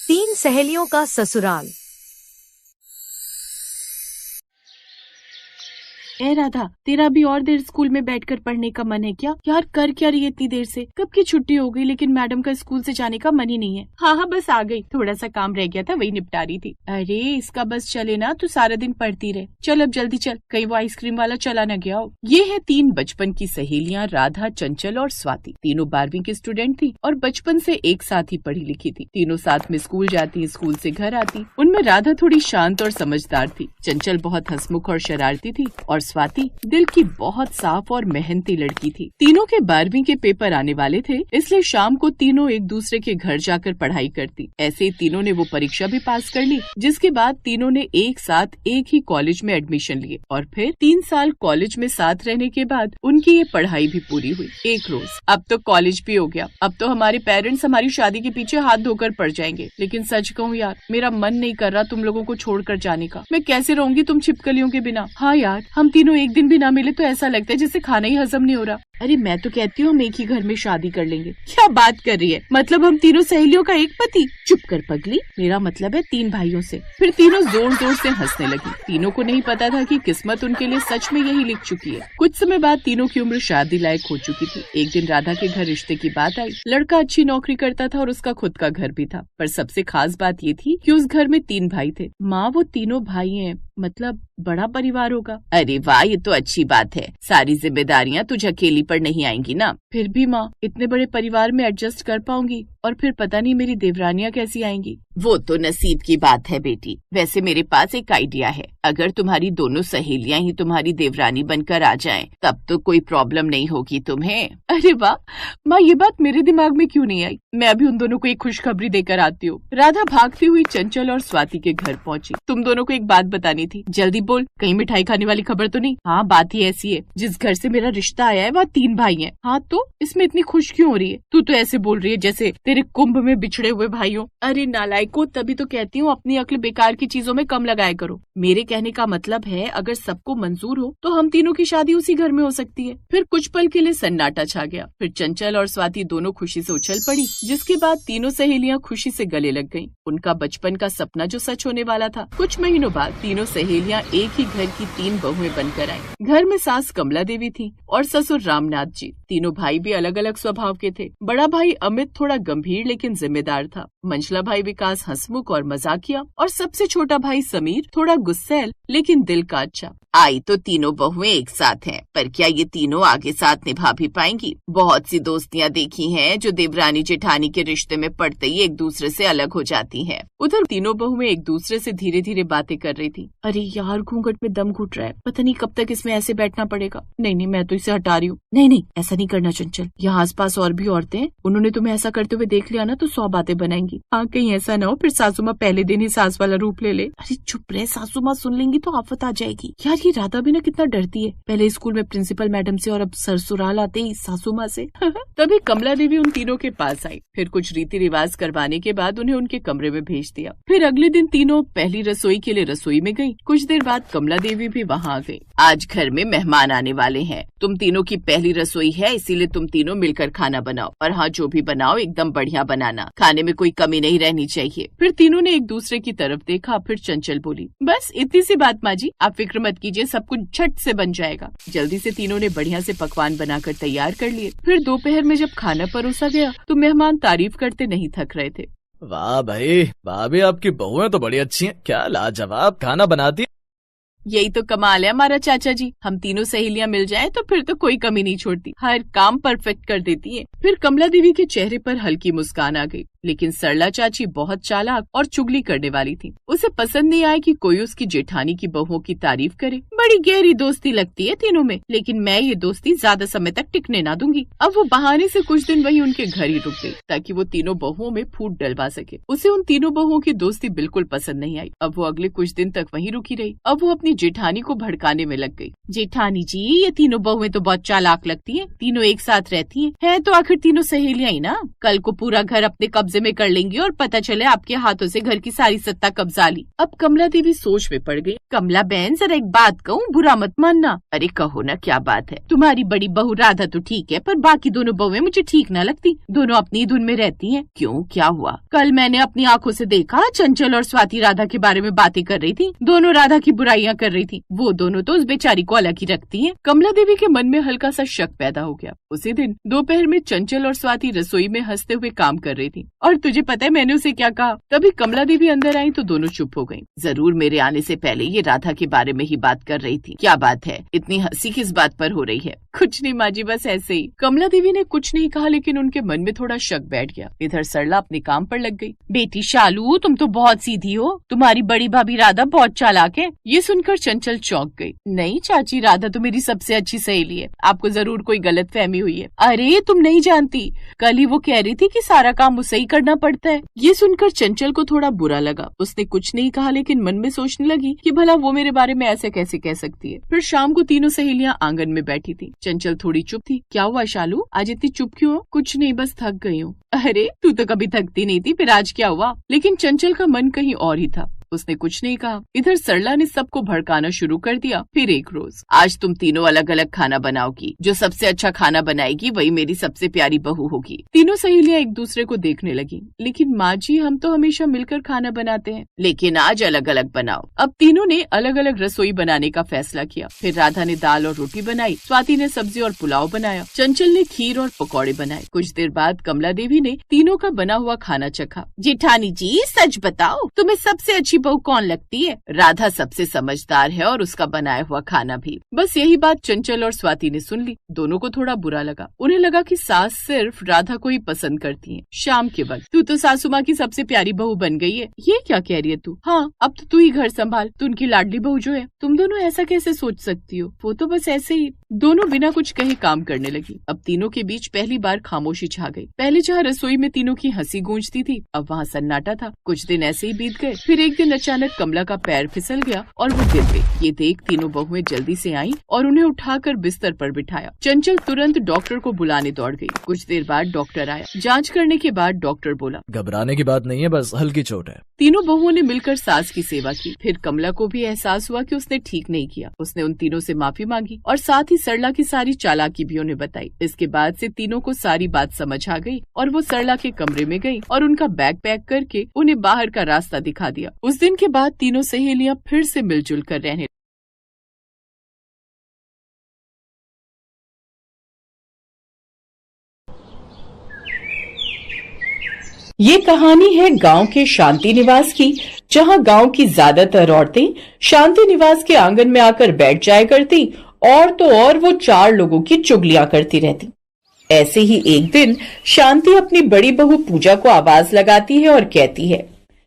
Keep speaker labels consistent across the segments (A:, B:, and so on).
A: तीन सहेलियों का ससुराल।
B: ए राधा, तेरा भी और देर स्कूल में बैठकर पढ़ने का मन है क्या? यार कर क्या रही है इतनी देर से? कब की छुट्टी हो गई लेकिन मैडम का स्कूल से जाने का मन ही नहीं है। हाँ, बस आ गई, थोड़ा सा काम रह गया था वही निपटा रही थी। अरे इसका बस चले ना, तू सारा दिन पढ़ती रहे। चल अब जल्दी चल, कहीं वो आइसक्रीम वाला चला न गया हो। ये है तीन बचपन की सहेलियां, राधा, चंचल और स्वाति। तीनों 12वीं की स्टूडेंट थी और बचपन से एक साथ ही पढ़ी लिखी थी। तीनों साथ में स्कूल जाती, स्कूल से घर आती। उनमें राधा थोड़ी शांत और समझदार थी, चंचल बहुत हंसमुख और शरारती थी और स्वाति दिल की बहुत साफ और मेहनती लड़की थी। तीनों के 12वीं के पेपर आने वाले थे, इसलिए शाम को तीनों एक दूसरे के घर जाकर पढ़ाई करती। ऐसे ही तीनों ने वो परीक्षा भी पास कर ली, जिसके बाद तीनों ने एक साथ एक ही कॉलेज में एडमिशन लिए और फिर 3 साल कॉलेज में साथ रहने के बाद उनकी ये पढ़ाई भी पूरी हुई। एक रोज अब तो कॉलेज भी हो गया, अब तो हमारे पेरेंट्स हमारी शादी के पीछे हाथ धोकर पड़ जाएंगे। लेकिन सच कहूँ यार, मेरा मन नहीं कर रहा तुम लोगों को छोड़कर जाने का। मैं कैसे रहूंगी तुम छिपकलियों के बिना। हाँ यार, हम तीनों एक दिन भी ना मिले तो ऐसा लगता है जैसे खाना ही हजम नहीं हो रहा। अरे मैं तो कहती हूँ हम एक ही घर में शादी कर लेंगे। क्या बात कर रही है? मतलब हम तीनों सहेलियों का एक पति? चुप कर पगली, मेरा मतलब है 3 भाइयों से। फिर तीनों जोर जोर से हंसने लगी। तीनों को नहीं पता था कि किस्मत उनके लिए सच में यही लिख चुकी है। कुछ समय बाद तीनों की उम्र शादी लायक हो चुकी थी। एक दिन राधा के घर रिश्ते की बात आई। लड़का अच्छी नौकरी करता था और उसका खुद का घर भी था, पर सबसे खास बात ये थी कि उस घर में 3 भाई थे। माँ, वो तीनों भाई हैं, मतलब बड़ा परिवार होगा। अरे वाह, ये तो अच्छी बात है। सारी जिम्मेदारियाँ तुझे अकेली पर नहीं आएंगी ना। फिर भी माँ, इतने बड़े परिवार में एडजस्ट कर पाऊंगी? और फिर पता नहीं मेरी देवरानियाँ कैसी आएंगी। वो तो नसीब की बात है बेटी। वैसे मेरे पास एक आइडिया है, अगर तुम्हारी दोनों सहेलियां ही तुम्हारी देवरानी बनकर आ जाएं, तब तो कोई प्रॉब्लम नहीं होगी तुम्हें। अरे वाह माँ, ये बात मेरे दिमाग में क्यों नहीं आई? मैं अभी उन दोनों को एक खुशखबरी देकर आती हूँ। राधा भागती हुई चंचल और स्वाति के घर पहुँची। तुम दोनों को एक बात बतानी थी, जल्दी बोल, कहीं मिठाई खाने वाली खबर तो नहीं? हाँ, बात ही ऐसी है, जिस घर से मेरा रिश्ता आया है वहाँ 3 भाई हैं। हाँ तो इसमें इतनी खुश क्यों हो रही है? तू तो ऐसे बोल रही है जैसे तेरे कुंभ में बिछड़े हुए भाइयों। अरे नालायको, तभी तो कहती हूँ अपनी अक्ल बेकार की चीजों में कम लगाया करो। मेरे कहने का मतलब है, अगर सबको मंजूर हो तो हम तीनों की शादी उसी घर में हो सकती है। फिर कुछ पल के लिए सन्नाटा छा गया। फिर चंचल और स्वाति दोनों खुशी से उछल पड़ी, जिसके बाद तीनों सहेलियां खुशी से गले लग गईं। उनका बचपन का सपना जो सच होने वाला था। कुछ महीनों बाद तीनों सहेलियां एक ही घर की 3 बहुएं बनकर आईं। घर में सास कमला देवी थी और ससुर रामनाथ जी। तीनों भाई भी अलग अलग स्वभाव के थे। बड़ा भाई अमित थोड़ा गंभीर लेकिन जिम्मेदार था। मंझला भाई विकास हंसमुख और मजाकिया और सबसे छोटा भाई समीर थोड़ा गुस्सैल लेकिन दिल का अच्छा। आई तो तीनों बहुएं एक साथ हैं, पर क्या ये तीनों आगे साथ निभा भी पाएंगी? बहुत सी दोस्तियां देखी हैं जो देवरानी जेठानी के रिश्ते में पड़ते ही एक दूसरे से अलग हो जाती हैं। उधर तीनों बहुएं एक दूसरे से धीरे धीरे बातें कर रही थी। अरे यार, घूंघट में दम घुट रहा है, पता नहीं कब तक इसमें ऐसे बैठना पड़ेगा। नहीं, मैं तो इसे हटा रही हूँ। नहीं, ऐसा नहीं करना चंचल, यहाँ आसपास और भी औरतें हैं, उन्होंने तुम्हें ऐसा करते हुए देख लिया ना तो 100 बातें बनाएंगी। हाँ, कहीं ऐसा ना हो फिर सासू माँ पहले दिन ही सास वाला रूप ले ले। अरे चुप रहे, सासू माँ सुन लेंगी तो आफत आ जाएगी। यार ये राधा भी ना कितना डरती है, पहले स्कूल में प्रिंसिपल मैडम से और अब ससुराल आते ही सासू माँ से। तभी कमला देवी उन तीनों के पास आई। फिर कुछ रीति रिवाज करवाने के बाद उन्हें उनके कमरे में भेज दिया। फिर अगले दिन तीनों पहली रसोई के लिए रसोई में गयी। कुछ देर बाद कमला देवी भी वहाँ आ गयी। आज घर में मेहमान आने वाले हैं, तुम तीनों की पहली रसोई है, इसीलिए तुम तीनों मिलकर खाना बनाओ। और हाँ, जो भी बनाओ एकदम बढ़िया बनाना, खाने में कोई कमी नहीं रहनी चाहिए। फिर तीनों ने एक दूसरे की तरफ देखा। फिर चंचल बोली, बस इतनी सी बात माँ जी, आप फिक्र मत कीजिए, सब कुछ झट से बन जाएगा। जल्दी से तीनों ने बढ़िया से पकवान बनाकर तैयार कर लिए। फिर दोपहर में जब खाना परोसा गया तो मेहमान तारीफ करते नहीं थक रहे थे।
C: वाह भाई, भाभी आपकी बहुएं तो बड़ी अच्छी हैं, क्या लाजवाब खाना बनाती।
B: यही तो कमाल है हमारा चाचा जी, हम तीनों सहेलियां मिल जाएं तो फिर तो कोई कमी नहीं छोड़ती, हर काम परफेक्ट कर देती है। फिर कमला देवी के चेहरे पर हल्की मुस्कान आ गई, लेकिन सरला चाची बहुत चालाक और चुगली करने वाली थी। उसे पसंद नहीं आया कि कोई उसकी जेठानी की बहुओं की तारीफ करे। बड़ी गहरी दोस्ती लगती है तीनों में, लेकिन मैं ये दोस्ती ज्यादा समय तक टिकने ना दूंगी। अब वो बहाने से कुछ दिन वहीं उनके घर ही रुक गई ताकि वो तीनों बहुओं में फूट डलवा सके। उसे उन तीनों बहुओं की दोस्ती बिल्कुल पसंद नहीं आई। अब वो अगले कुछ दिन तक वहीं रुकी रही। अब वो अपनी जेठानी को भड़काने में लग गई। जेठानी जी, ये तीनों बहुएं तो बहुत चालाक लगती हैं, तीनों एक साथ रहती हैं, है तो आखिर तीनों सहेलियां ही ना। कल को पूरा घर अपने कब्जे कब्जे में कर लेंगी और पता चले आपके हाथों से घर की सारी सत्ता कब्जा ली। अब कमला देवी सोच में पड़ गई। कमला बहन जरा एक बात कहूँ, बुरा मत मानना। अरे कहो ना, क्या बात है? तुम्हारी बड़ी बहू राधा तो ठीक है, पर बाकी दोनों बहुएं मुझे ठीक न लगती। दोनों अपनी धुन में रहती हैं। क्यों, क्या हुआ? कल मैंने अपनी आंखों से देखा, चंचल और स्वाति राधा के बारे में बातें कर रही थी। दोनों राधा की बुराइयां कर रही थी। वो दोनों तो उस बेचारी को अलग ही रखती हैं। कमला देवी के मन में हल्का सा शक पैदा हो गया। उसी दिन दोपहर में चंचल और स्वाति रसोई में हंसते हुए काम कर रही थी। और तुझे पता है मैंने उसे क्या कहा? तभी कमला देवी अंदर आई तो दोनों चुप हो गयी। जरूर मेरे आने से पहले ये राधा के बारे में ही बात कर रही थी। क्या बात है, इतनी हंसी किस बात पर हो रही है? कुछ नहीं माँ जी, बस ऐसे ही। कमला देवी ने कुछ नहीं कहा, लेकिन उनके मन में थोड़ा शक बैठ गया। इधर सरला अपने काम पर लग गई। बेटी शालू, तुम तो बहुत सीधी हो। तुम्हारी बड़ी भाभी राधा बहुत चालाक है। ये सुनकर चंचल चौंक गई। नहीं चाची, राधा तो मेरी सबसे अच्छी सहेली है। आपको जरूर कोई गलत फहमी हुई है। अरे तुम नहीं जानती, कल ही वो कह रही थी कि सारा काम उसे ही करना पड़ता है। ये सुनकर चंचल को थोड़ा बुरा लगा। उसने कुछ नहीं कहा, लेकिन मन में सोचने लगी कि भला वो मेरे बारे में ऐसे कैसे कह सकती है। फिर शाम को तीनों सहेलियां आंगन में बैठी थी। चंचल थोड़ी चुप थी। क्या हुआ शालू, आज इतनी चुप क्यों हो? कुछ नहीं, बस थक गई हूँ। अरे तू तो कभी थकती नहीं थी, फिर आज क्या हुआ? लेकिन चंचल का मन कहीं और ही था। उसने कुछ नहीं कहा। इधर सरला ने सबको भड़काना शुरू कर दिया। फिर एक रोज, आज तुम तीनों अलग अलग खाना बनाओगी। जो सबसे अच्छा खाना बनाएगी वही मेरी सबसे प्यारी बहू होगी। तीनों सहेलियां एक दूसरे को देखने लगी। लेकिन माँ जी, हम तो हमेशा मिलकर खाना बनाते हैं। लेकिन आज अलग अलग बनाओ। अब तीनों ने अलग अलग रसोई बनाने का फैसला किया। फिर राधा ने दाल और रोटी बनाई, स्वाति ने सब्जी और पुलाव बनाया, चंचल ने खीर और पकौड़े बनाए। कुछ देर बाद कमला देवी ने तीनों का बना हुआ खाना चखा। जेठानी जी, सच बताओ, तुम्हें सबसे अच्छी बहू कौन लगती है? राधा सबसे समझदार है और उसका बनाया हुआ खाना भी। बस यही बात चंचल और स्वाति ने सुन ली। दोनों को थोड़ा बुरा लगा। उन्हें लगा कि सास सिर्फ राधा को ही पसंद करती है। शाम के वक्त, तू तो सासू माँ की सबसे प्यारी बहू बन गई है। ये क्या कह रही है तू? हाँ, अब तो तू ही घर संभाल। तू उनकी लाडली बहू जो है। तुम दोनों ऐसा कैसे सोच सकती हो? वो तो बस ऐसे ही। दोनों बिना कुछ कहे काम करने लगी। अब तीनों के बीच पहली बार खामोशी छा गई। पहले जहाँ रसोई में तीनों की हंसी गूंजती थी, अब वहाँ सन्नाटा था। कुछ दिन ऐसे ही बीत गए। फिर एक दिन अचानक कमला का पैर फिसल गया और वो गिर गई। ये देख तीनों बहुएं जल्दी से आईं और उन्हें उठाकर बिस्तर पर बिठाया। चंचल तुरंत डॉक्टर को बुलाने दौड़ गई। कुछ देर बाद डॉक्टर आया। जांच करने के बाद डॉक्टर बोला,
C: घबराने की बात नहीं है, बस हल्की चोट है।
B: तीनों बहुओं ने मिलकर सास की सेवा की। फिर कमला को भी एहसास हुआ कि उसने ठीक नहीं किया। उसने उन तीनों से माफी मांगी और साथ ही सरला की सारी चालाकी भी उन्हें बताई। इसके बाद से तीनों को सारी बात समझ आ गई और वो सरला के कमरे में गई और उनका बैग पैक करके उन्हें बाहर का रास्ता दिखा दिया। उस दिन के बाद तीनों सहेलियां फिर से मिलजुल कर रहने।
D: ये कहानी है गांव के शांति निवास की, जहां गांव की ज्यादातर औरतें शांति निवास के आंगन में आकर बैठ जाया करती और तो और वो 4 लोगों की चुगलियां करती रहती। ऐसे ही एक दिन शांति अपनी बड़ी बहू पूजा को आवाज लगाती है और कहती है,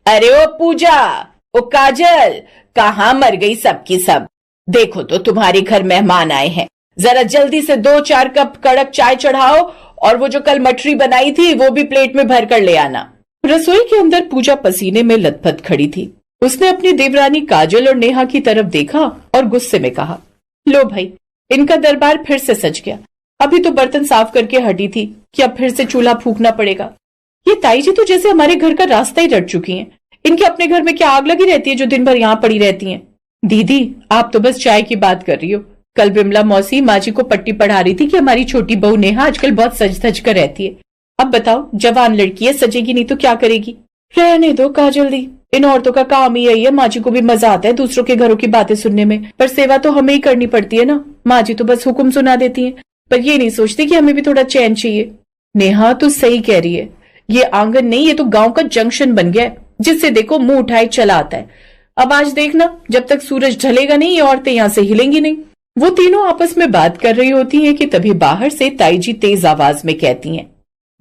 D: अरे ओ पूजा, ओ काजल, कहाँ मर गई सबकी सब? देखो तो तुम्हारे घर मेहमान आए हैं। जरा जल्दी से 2-4 कप कड़क चाय चढ़ाओ और वो जो कल मठरी बनाई थी वो भी प्लेट में भर कर ले आना। रसोई के अंदर पूजा पसीने में लथपथ खड़ी थी। उसने अपनी देवरानी काजल और नेहा की तरफ देखा और गुस्से में कहा, लो भाई, इनका दरबार फिर से सज गया। अभी तो बर्तन साफ करके हटी थी कि अब फिर से चूल्हा फूकना पड़ेगा। ये ताई जी तो जैसे हमारे घर का रास्ता ही रट चुकी हैं। इनके अपने घर में क्या आग लगी रहती है जो दिन भर यहाँ पड़ी रहती हैं? दीदी, आप तो बस चाय की बात कर रही हो। कल बिमला मौसी माँ जी को पट्टी पढ़ा रही थी कि हमारी छोटी बहू नेहा आजकल बहुत सज धज कर रहती है। अब बताओ, जवान लड़की है, सजेगी नहीं तो क्या करेगी? रहने दो काजल दी, इन औरतों का काम ही यही है। माँ जी को भी मजा आता है दूसरों के घरों की बातें सुनने में, पर सेवा तो हमें ही करनी पड़ती है ना। माँ जी तो बस हुक्म सुना देती है, पर ये नहीं सोचती कि हमें भी थोड़ा चैन चाहिए। नेहा तो सही कह रही है, ये आंगन नहीं, ये तो गांव का जंक्शन बन गया है, जिससे देखो मुंह उठाए चला आता है। अब आज देखना, जब तक सूरज ढलेगा नहीं ये औरतें यहाँ से हिलेंगी नहीं। वो तीनों आपस में बात कर रही होती हैं कि तभी बाहर से ताई जी तेज आवाज में कहती हैं,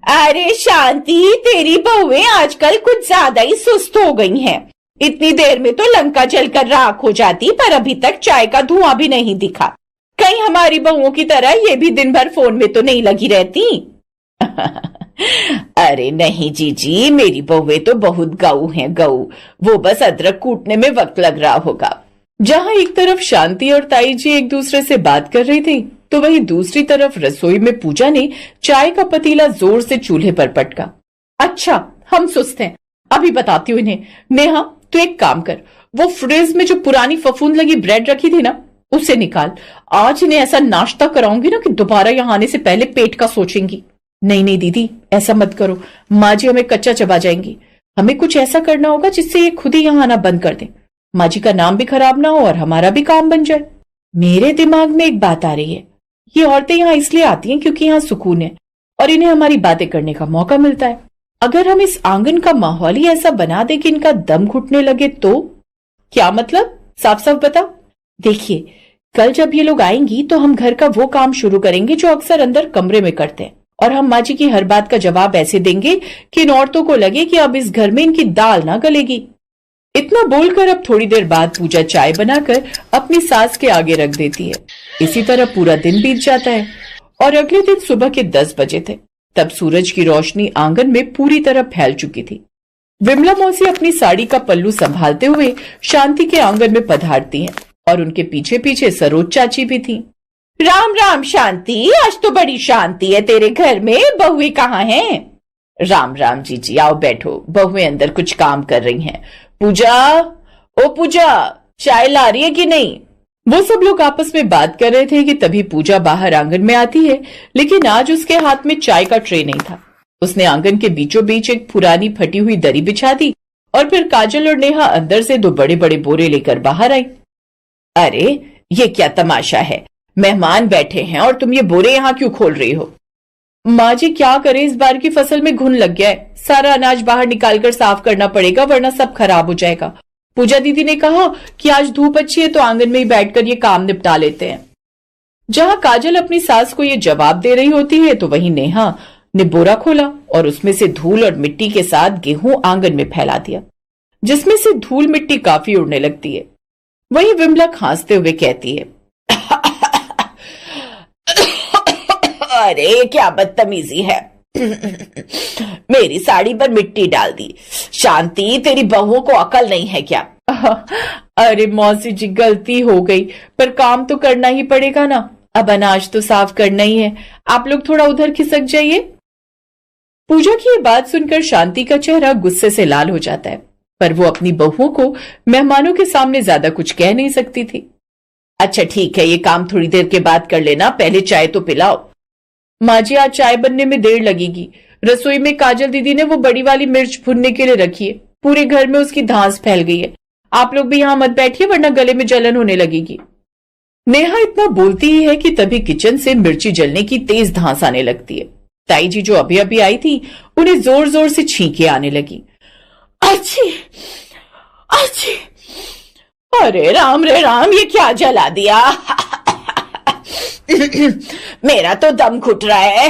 D: अरे शांति, तेरी बहुएं आजकल कुछ ज्यादा ही सुस्त हो गई हैं। इतनी देर में तो लंका जलकर राख हो जाती, पर अभी तक चाय का धुआं भी नहीं दिखा। कहीं हमारी बहुओं की तरह ये भी दिन भर फोन में तो नहीं लगी रहती? अरे नहीं जीजी, मेरी बहुएं तो बहुत गऊ हैं, गऊ। वो बस अदरक कूटने में वक्त लग रहा होगा। जहां एक तरफ शांति और ताई जी एक दूसरे से बात कर रही थी, तो वहीं दूसरी तरफ रसोई में पूजा ने चाय का पतीला जोर से चूल्हे पर पटका। अच्छा, हम सुस्त हैं। अभी बताती हूँ इन्हें। नेहा, तू एक काम कर, वो फ्रिज में जो पुरानी फफूंद लगी ब्रेड रखी थी ना, उसे निकाल। आज इन्हें ऐसा नाश्ता कराऊंगी ना कि दोबारा यहाँ आने से पहले पेट का सोचेंगी। नहीं नहीं दीदी, ऐसा मत करो, माँ जी हमें कच्चा चबा जाएंगी। हमें कुछ ऐसा करना होगा जिससे ये खुद ही यहाँ आना बंद कर दें। माँ जी का नाम भी खराब ना हो और हमारा भी काम बन जाए। मेरे दिमाग में एक बात आ रही है। ये औरतें यहाँ इसलिए आती हैं क्योंकि यहाँ सुकून है और इन्हें हमारी बातें करने का मौका मिलता है। अगर हम इस आंगन का माहौल ही ऐसा बना दे कि इनका दम घुटने लगे तो क्या मतलब? साफ साफ बता। देखिए, कल जब ये लोग आएंगी तो हम घर का वो काम शुरू करेंगे जो अक्सर अंदर कमरे में करते हैं, और हम माँ जी की हर बात का जवाब ऐसे देंगे कि इन औरतों को लगे कि अब इस घर में इनकी दाल ना गलेगी। इतना बोलकर अब थोड़ी देर बाद पूजा चाय बनाकर अपनी सास के आगे रख देती है। इसी तरह पूरा दिन बीत जाता है और अगले दिन सुबह के 10 बजे थे। तब सूरज की रोशनी आंगन में पूरी तरह फैल चुकी थी। विमला मौसी अपनी साड़ी का पल्लू संभालते हुए शांति के आंगन में पधारती हैं और उनके पीछे पीछे सरोज चाची भी थी। राम राम शांति, आज तो बड़ी शांति है तेरे घर में। बहुएं कहाँ हैं? राम राम जीजी, आओ बैठो। बहुएं अंदर कुछ काम कर रही हैं। पूजा, ओ पूजा, चाय ला रही है कि नहीं? वो सब लोग आपस में बात कर रहे थे कि तभी पूजा बाहर आंगन में आती है, लेकिन आज उसके हाथ में चाय का ट्रे नहीं था। उसने आंगन के बीचों बीच एक पुरानी फटी हुई दरी बिछा दी और फिर काजल और नेहा अंदर से 2 बड़े बड़े बोरे लेकर बाहर आई। अरे ये क्या तमाशा है, मेहमान बैठे हैं और तुम ये बोरे यहाँ क्यों खोल रही हो? माँ जी क्या करे, इस बार की फसल में घुन लग गया है। सारा अनाज बाहर निकालकर साफ करना पड़ेगा वरना सब खराब हो जाएगा। पूजा दीदी ने कहा कि आज धूप अच्छी है तो आंगन में ही बैठकर ये काम निपटा लेते हैं। जहां काजल अपनी सास को ये जवाब दे रही होती है तो वहीं नेहा ने बोरा खोला और उसमें से धूल और मिट्टी के साथ गेहूं आंगन में फैला दिया, जिसमें से धूल मिट्टी काफी उड़ने लगती है। वहीं विमला खांसते हुए कहती है, अरे क्या बदतमीजी है, मेरी साड़ी पर मिट्टी डाल दी। शांति, तेरी बहुओं को अकल नहीं है क्या? अरे मौसी जी, गलती हो गई, पर काम तो करना ही पड़ेगा ना। अब अनाज तो साफ करना ही है। आप लोग थोड़ा उधर खिसक जाइए। पूजा की ये बात सुनकर शांति का चेहरा गुस्से से लाल हो जाता है, पर वो अपनी बहुओं को मेहमानों के सामने ज्यादा कुछ कह नहीं सकती थी। अच्छा ठीक है, ये काम थोड़ी देर के बाद कर लेना, पहले चाय तो पिलाओ। माँ जी, आज चाय बनने में देर लगेगी। रसोई में काजल दीदी ने वो बड़ी वाली मिर्च भुनने के लिए रखी है। पूरे घर में उसकी धांस फैल गई है। आप लोग भी यहाँ मत बैठिए वरना गले में जलन होने लगेगी। नेहा इतना बोलती ही है कि तभी किचन से मिर्ची जलने की तेज धांस आने लगती है। ताई जी जो अभी अभी आई थी, उन्हें जोर जोर से छींके आने लगी। अच्छी अच्छी, अरे राम रे राम, ये क्या जला दिया? मेरा तो दम घुट रहा है।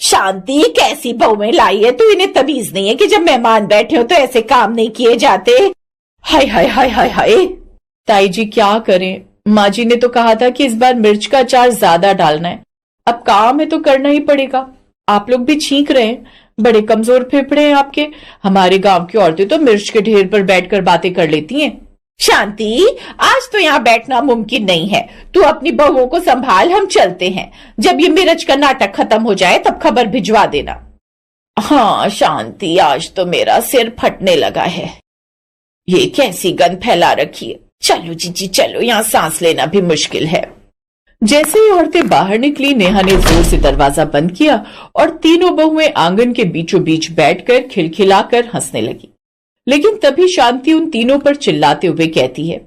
D: शांति, कैसी बहुएं लाई है तू, इन्हें तमीज नहीं है कि जब मेहमान बैठे हो तो ऐसे काम नहीं किए जाते। हाय हाय हाय हाय हाय। ताई जी क्या करें, माँ जी ने तो कहा था कि इस बार मिर्च का अचार ज्यादा डालना है। अब काम है तो करना ही पड़ेगा। आप लोग भी छींक रहे हैं, बड़े कमजोर फेफड़े हैं आपके। हमारे गांव की औरतें तो मिर्च के ढेर पर बैठकर बातें कर लेती हैं। शांति, आज तो यहाँ बैठना मुमकिन नहीं है। तू अपनी बहुओं को संभाल, हम चलते हैं। जब ये मिर्च का नाटक खत्म हो जाए तब खबर भिजवा देना। हाँ शांति, आज तो मेरा सिर फटने लगा है। ये कैसी गंध फैला रखी है। चलो जीजी चलो, यहाँ सांस लेना भी मुश्किल है। जैसे ही औरतें बाहर निकली, नेहा ने जोर से दरवाजा बंद किया और तीनों बहुएं आंगन के बीचों बीच बैठकर खिलखिलाकर हंसने लगी। लेकिन तभी शांति उन तीनों पर चिल्लाते हुए कहती है,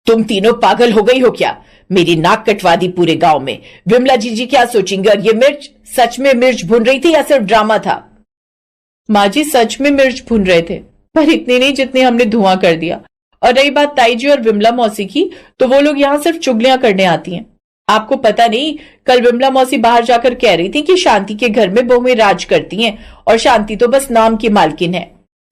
D: तुम तीनों पागल हो गई हो क्या? मेरी नाक कटवा दी पूरे गांव में। विमला जीजी क्या सोचेंगे? और ये मिर्च, सच में मिर्च भून रही थी या सिर्फ ड्रामा था? माँ जी सच में मिर्च भून रहे थे, पर इतने नहीं जितने हमने धुआं कर दिया। और रही बात ताई जी और विमला मौसी की, तो वो लोग यहाँ सिर्फ चुगलियां करने आती हैं। आपको पता नहीं, कल विमला मौसी बाहर जाकर कह रही थी कि शांति के घर में बहुएं राज करती हैं और शांति तो बस नाम की मालकिन है।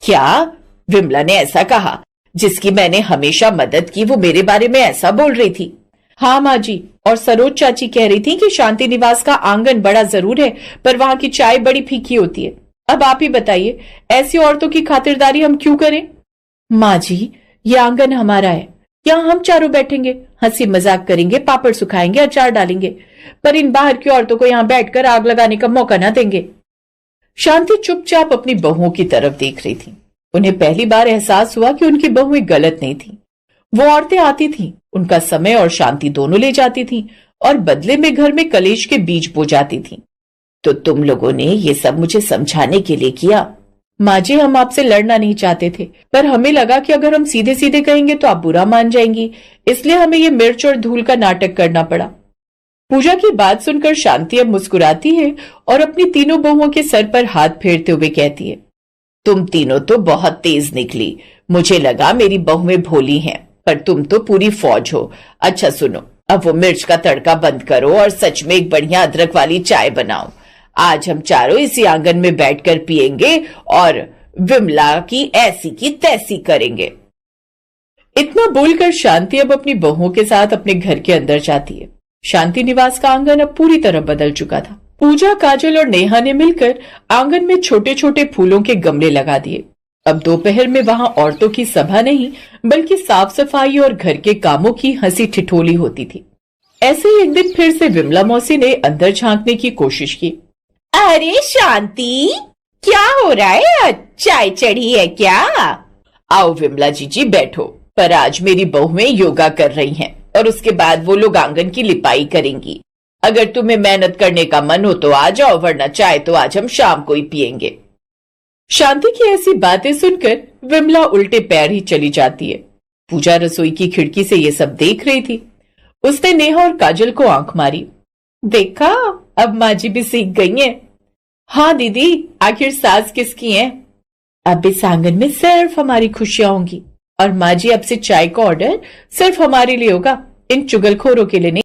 D: क्या विमला ने ऐसा कहा? जिसकी मैंने हमेशा मदद की वो मेरे बारे में ऐसा बोल रही थी? हाँ माँ जी, और सरोज चाची कह रही थी कि शांति निवास का आंगन बड़ा जरूर है पर वहां की चाय बड़ी फीकी होती है। अब आप ही बताइए, ऐसी औरतों की खातिरदारी हम क्यों करें? माँ जी, ये आंगन हमारा है, यहाँ हम चारों बैठेंगे, हंसी मजाक करेंगे, पापड़ सुखाएंगे, अचार डालेंगे, पर इन बाहर की औरतों को यहाँ बैठकर आग लगाने का मौका ना देंगे। शांति चुपचाप अपनी बहुओं की तरफ देख रही थी। उन्हें पहली बार एहसास हुआ कि उनकी बहुएं गलत नहीं थी। वो औरतें आती थीं, उनका समय और शांति दोनों ले जाती थीं और बदले में घर में कलेश के बीज बो जाती थीं। तो तुम लोगों ने ये सब मुझे समझाने के लिए किया? माँ जी, हम आपसे लड़ना नहीं चाहते थे, पर हमें लगा कि अगर हम सीधे सीधे कहेंगे तो आप बुरा मान जाएंगी, इसलिए हमें ये मिर्च और धूल का नाटक करना पड़ा। पूजा की बात सुनकर शांति अब मुस्कुराती है और अपनी तीनों बहुओं के सर पर हाथ फेरते हुए कहती है, तुम तीनों तो बहुत तेज निकली। मुझे लगा मेरी बहुएं भोली हैं, पर तुम तो पूरी फौज हो। अच्छा सुनो, अब वो मिर्च का तड़का बंद करो और सच में एक बढ़िया अदरक वाली चाय बनाओ। आज हम चारों इसी आंगन में बैठकर पिएंगे और विमला की ऐसी की तैसी करेंगे। इतना बोलकर शांति अब अपनी बहुओं के साथ अपने घर के अंदर जाती है। शांति निवास का आंगन अब पूरी तरह बदल चुका था। पूजा, काजल और नेहा ने मिलकर आंगन में छोटे छोटे फूलों के गमले लगा दिए। अब दोपहर में वहां औरतों की सभा नहीं, बल्कि साफ सफाई और घर के कामों की हंसी ठिठोली होती थी। ऐसे ही एक दिन फिर से विमला मौसी ने अंदर झांकने की कोशिश की।
E: अरे शांति, क्या हो रहा है? चाय चढ़ी है क्या?
D: आओ विमला जी बैठो। पर आज मेरी बहुएं योगा कर रही हैं और उसके बाद वो लोग आंगन की लिपाई करेंगी। अगर तुम्हें मेहनत करने का मन हो तो आ जाओ, वरना चाय तो आज हम शाम को ही पिएंगे। शांति की ऐसी बातें सुनकर विमला उल्टे पैर ही चली जाती है। पूजा रसोई की खिड़की से ये सब देख रही थी। उसने नेहा और काजल को आंख मारी। देखा, अब माँ जी भी सीख गई हैं। हाँ दीदी, आखिर सास किसकी है? अब इस आंगन में सिर्फ हमारी खुशियां होंगी और माँ जी अब से चाय का ऑर्डर सिर्फ हमारे लिए होगा, इन चुगलखोरों के लिए नहीं।